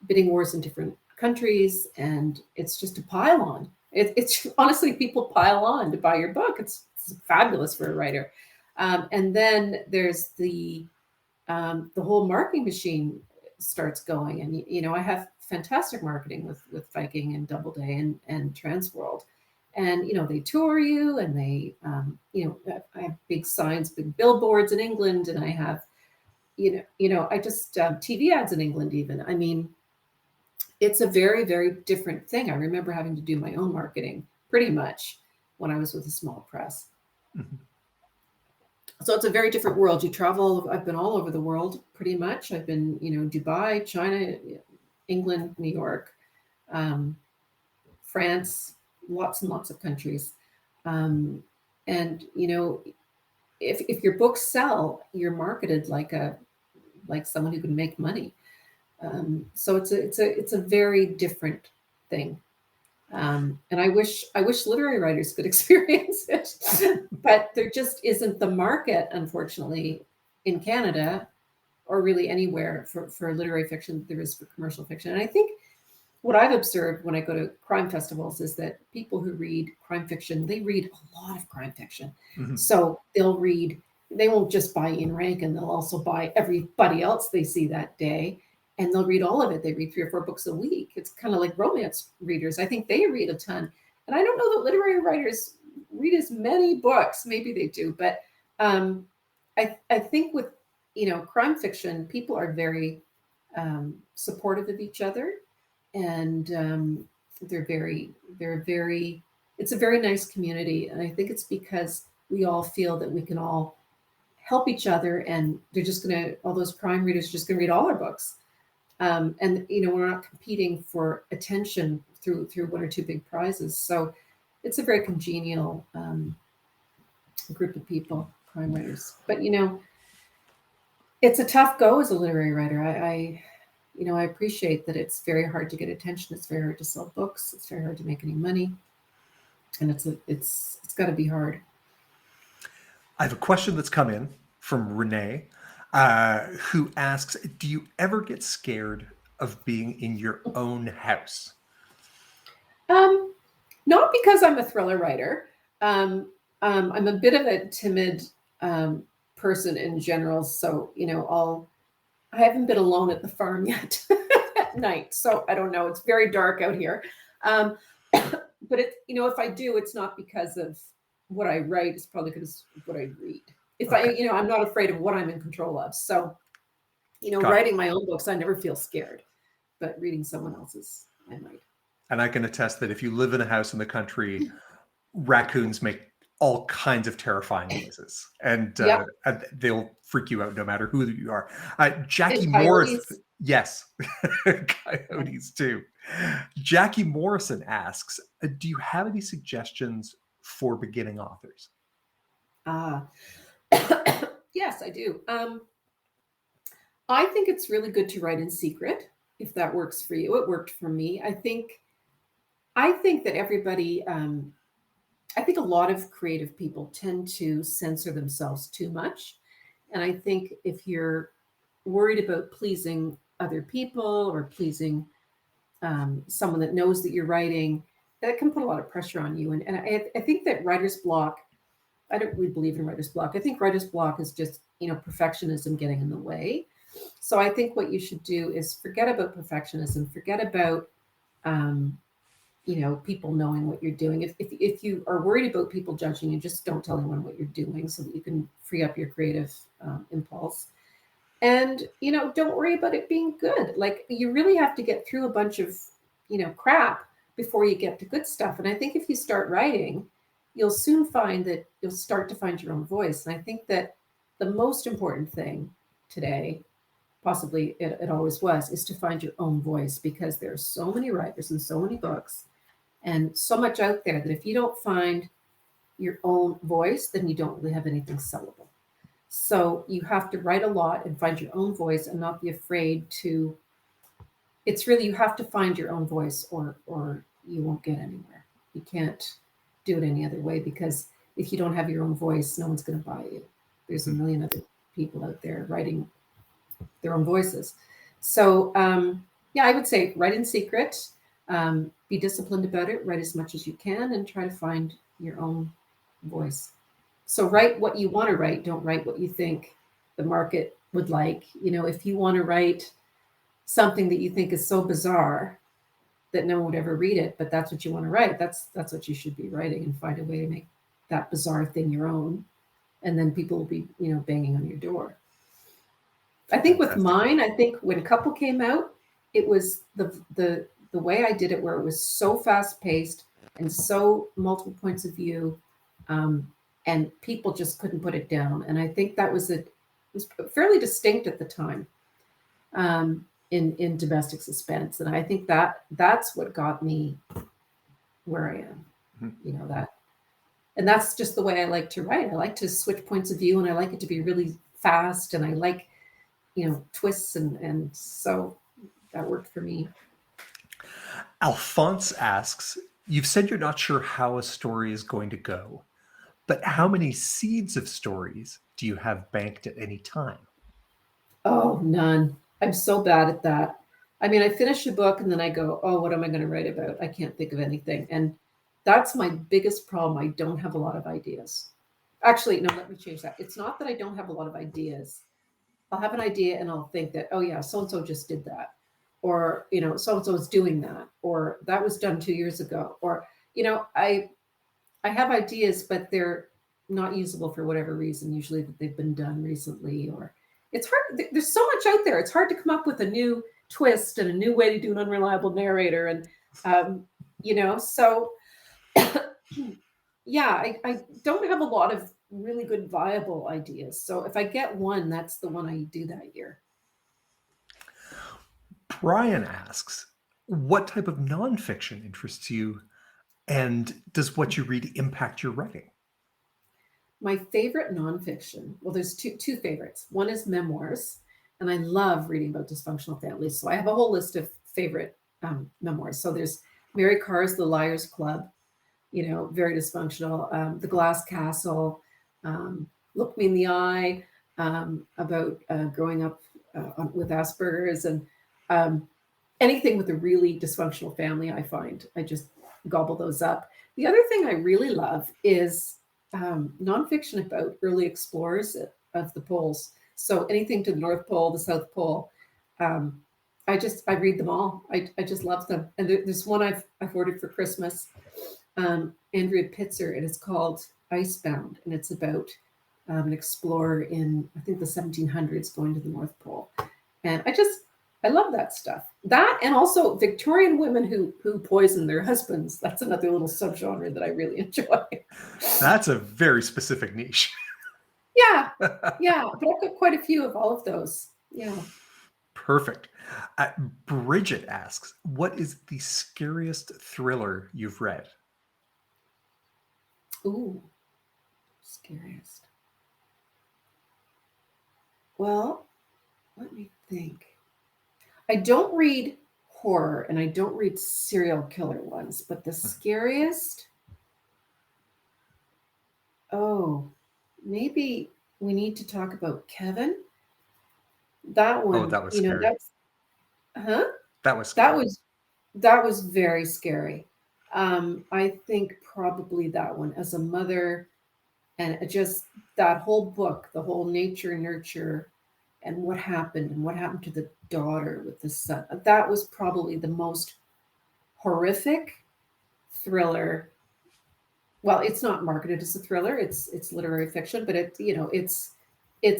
bidding wars in different countries, and it's just a pile on. It's honestly, people pile on to buy your book. It's fabulous for a writer. And then there's the whole marketing machine starts going, and I have fantastic marketing with Viking and Doubleday and Transworld, And, they tour you, and they, I have big signs, big billboards in England, and I have, I just, TV ads in England even. I mean, it's a very, very different thing. I remember having to do my own marketing pretty much when I was with a small press. Mhm. So it's a very different world. You travel, I've been all over the world pretty much. I've been, Dubai, China, England, New York, France, lots and lots of countries. And, if your books sell, you're marketed like someone who can make money. So it's a very different thing. And I wish literary writers could experience it, but there just isn't the market, unfortunately, in Canada or really anywhere for literary fiction that there is for commercial fiction. And I think what I've observed when I go to crime festivals is that people who read crime fiction, they read a lot of crime fiction. Mhm. So they won't just buy Ian Rankin, they'll also buy everybody else they see that day. And they'll read all of it. They read 3 or 4 books a week. It's kind of like romance readers. I think they read a ton. And I don't know that literary writers read as many books. Maybe they do. But I think with, crime fiction, people are very supportive of each other. And it's a very nice community. And I think it's because we all feel that we can all help each other. And all those crime readers are just going to read all our books. And we're not competing for attention through 1 or 2 big prizes. So it's a very congenial group of people, crime writers. But it's a tough go as a literary writer. I appreciate that it's very hard to get attention. It's very hard to sell books. It's very hard to make any money, and it's got to be hard. I have a question that's come in from Renee, who asks, do you ever get scared of being in your own house? Not because I'm a thriller writer. I'm a bit of a timid person in general. So, I haven't been alone at the farm yet at night. So I don't know. It's very dark out here. But if I do, it's not because of what I write. It's probably because of what I read. I'm not afraid of what I'm in control of. So, writing my own books, I never feel scared, but reading someone else's, I might. And I can attest that if you live in a house in the country, raccoons make all kinds of terrifying noises, and Yep. they'll freak you out no matter who you are. Jackie And Morris, coyotes. yes, coyotes too. Jackie Morrison asks, do you have any suggestions for beginning authors? Yes, I do. I think it's really good to write in secret, if that works for you. It worked for me. I think that everybody, I think a lot of creative people tend to censor themselves too much. And I think if you're worried about pleasing other people or pleasing someone that knows that you're writing, that can put a lot of pressure on you. And I think that writer's block, I don't really believe in writer's block. I think writer's block is just, perfectionism getting in the way. So I think what you should do is forget about perfectionism, forget about, people knowing what you're doing. If you are worried about people judging you, just don't tell anyone what you're doing so that you can free up your creative impulse. And, don't worry about it being good. Like, you really have to get through a bunch of, crap before you get to good stuff. And I think if you start writing, you'll soon find that you'll start to find your own voice. And I think that the most important thing today, possibly it always was, is to find your own voice, because there are so many writers and so many books and so much out there that if you don't find your own voice, then you don't really have anything sellable. So you have to write a lot and find your own voice and not be afraid to, it's really, you have to find your own voice or you won't get anywhere. You can't do it any other way, because if you don't have your own voice, no one's going to buy you. There's a million other people out there writing their own voices. So I would say write in secret, be disciplined about it, write as much as you can, and try to find your own voice. So write what you want to write. Don't write what you think the market would like. If you want to write something that you think is so bizarre that no one would ever read it, but that's what you want to write. That's what you should be writing, and find a way to make that bizarre thing your own, and then people will be, banging on your door. I think with Fantastic. mine, I think when Couple came out, it was the way I did it, where it was so fast paced and so multiple points of view, um, and people just couldn't put it down. And I think that it was fairly distinct at the time, in domestic suspense. And I think that's what got me where I am. Mhm. That, and that's just the way I like to write. I like to switch points of view, and I like it to be really fast, and I like twists, and so that worked for me. Alphonse asks, you've said you're not sure how a story is going to go, but how many seeds of stories do you have banked at any time? Oh, none. I'm so bad at that. I mean, I finish a book and then I go, oh, what am I going to write about? I can't think of anything. And that's my biggest problem. I don't have a lot of ideas. Actually, no, let me change that. It's not that I don't have a lot of ideas. I'll have an idea and I'll think that, oh, yeah, so and so just did that. Or, so and so is doing that. Or that was done 2 years ago. Or, I have ideas, but they're not usable for whatever reason, usually that they've been done recently, or it's hard. There's so much out there. It's hard to come up with a new twist and a new way to do an unreliable narrator. And, so yeah, I don't have a lot of really good viable ideas. So if I get one, that's the one I do that year. Brian asks, what type of nonfiction interests you, and does what you read impact your writing? My favorite nonfiction, well, there's two favorites. One is memoirs, and I love reading about dysfunctional families. So I have a whole list of favorite memoirs. So there's Mary Carr's The Liars Club, very dysfunctional. The Glass Castle, Look Me in the Eye, about growing up with Asperger's, and anything with a really dysfunctional family. I just gobble those up. The other thing I really love is nonfiction about early explorers of the poles. So anything to the North Pole, the South Pole. Um, I read them all. I just love them. And there's one I've ordered for Christmas. Andrea Pitzer, and it's called Icebound, and it's about an explorer in, I think, the 1700s going to the North Pole. And I love that stuff. That, and also Victorian women who poison their husbands. That's another little subgenre that I really enjoy. That's a very specific niche. Yeah, yeah, but I've got quite a few of all of those. Yeah. Perfect. Bridget asks, what is the scariest thriller you've read? Ooh, scariest. Well, let me think. I don't read horror and I don't read serial killer ones, but the scariest. Oh, maybe we need to talk about Kevin. That Oh, one, that was scary. that's, huh? That was That scary. was very scary. I think probably that one as a mother, and just that whole book, the whole nature nurture, and what happened to the daughter with the son. That was probably the most horrific thriller. Well, it's not marketed as a thriller; it's literary fiction, but it's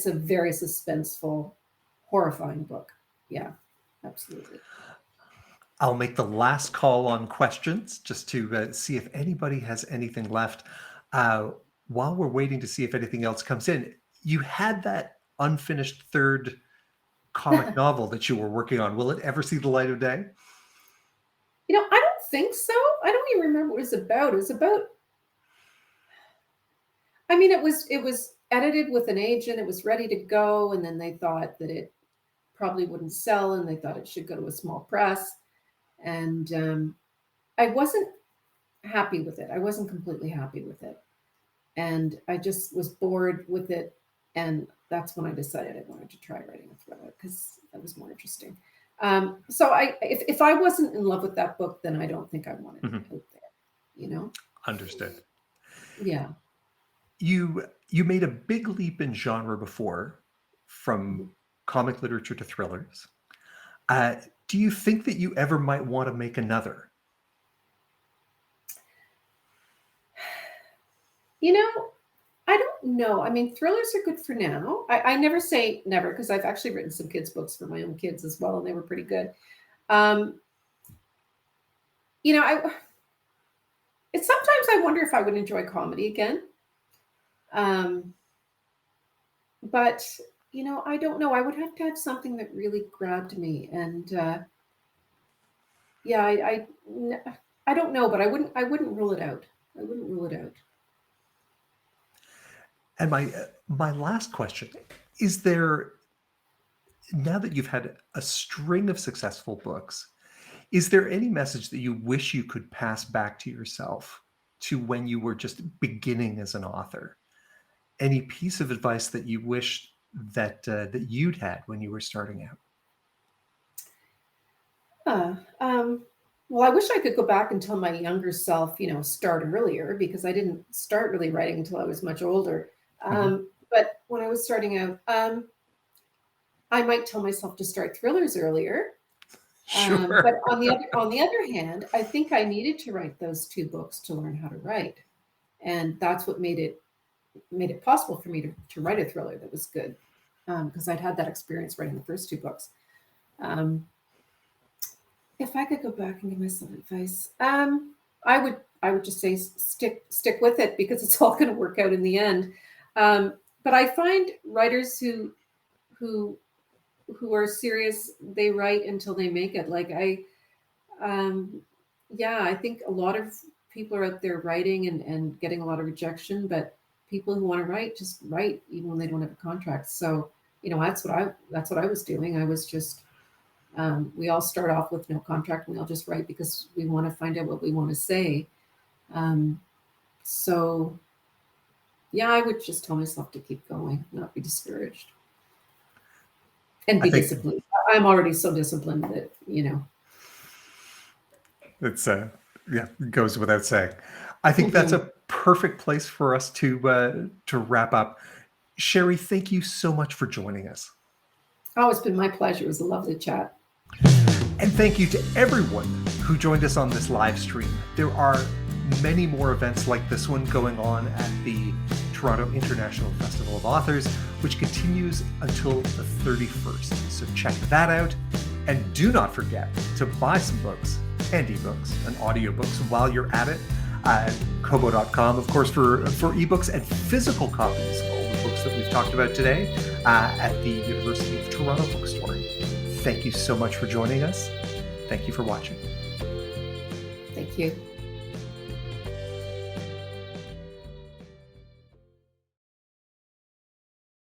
a very suspenseful, horrifying book. Yeah, absolutely. I'll make the last call on questions just to see if anybody has anything left. Uh, while we're waiting to see if anything else comes in, you had that unfinished third comic novel that you were working on. Will it ever see the light of day? I don't think so. I don't even remember what it was about. It was about, I mean, it was edited with an agent. It was ready to go, and then they thought that it probably wouldn't sell, and they thought it should go to a small press. And I wasn't happy with it. I wasn't completely happy with it, and I just was bored with it. And that's when I decided I wanted to try writing a thriller because that was more interesting. So if I wasn't in love with that book, then I don't think I wanted it Mhm. out there. You know? Understood. Yeah. You made a big leap in genre before, from Mhm. comic literature to thrillers. Uh, Do you think that you ever might want to make another? I don't know. I mean, thrillers are good for now. I never say never because I've actually written some kids' books for my own kids as well, and they were pretty good. Um, I it's sometimes I wonder if I would enjoy comedy again. Um, but I don't know. I would have to have something that really grabbed me, and yeah, I don't know, but I wouldn't rule it out. I wouldn't rule it out. And my last question is there, now that you've had a string of successful books, is there any message that you wish you could pass back to yourself to when you were just beginning as an author? Any piece of advice that you wish that you'd had when you were starting out? Uh, um, well, I wish I could go back and tell my younger self, start earlier because I didn't start really writing until I was much older. Mhm. But when I was starting out, I might tell myself to start thrillers earlier. But Sure. on the other hand, I think I needed to write those two books to learn how to write, and that's what made it possible for me to write a thriller that was good because I'd had that experience writing the first two books. Um, if I could go back and give myself advice, I would just say stick with it because it's all going to work out in the end. But I find writers who who are serious, they write until they make it. Um, yeah, I think a lot of people are out there writing and getting a lot of rejection, but people who want to write just write even when they don't have a contract. So, that's what I was doing. I was just we all start off with no contract and we all just write because we want to find out what we want to say. Um, so yeah, I would just tell myself to keep going, not be discouraged, and I be think disciplined. I'm already so disciplined that. it's yeah, it goes without saying. I think that's Mhm. a perfect place for us to wrap up. Shari, thank you so much for joining us. Oh, it's been my pleasure. It was a lovely chat. And thank you to everyone who joined us on this live stream. There are many more events like this one going on at the Toronto International Festival of Authors, which continues until the 31st. So check that out. And do not forget to buy some books and ebooks and audiobooks while you're at it. Kobo.com, of course, for ebooks and physical copies of all the books that we've talked about today at the University of Toronto Bookstore. Thank you so much for joining us. Thank you for watching. Thank you.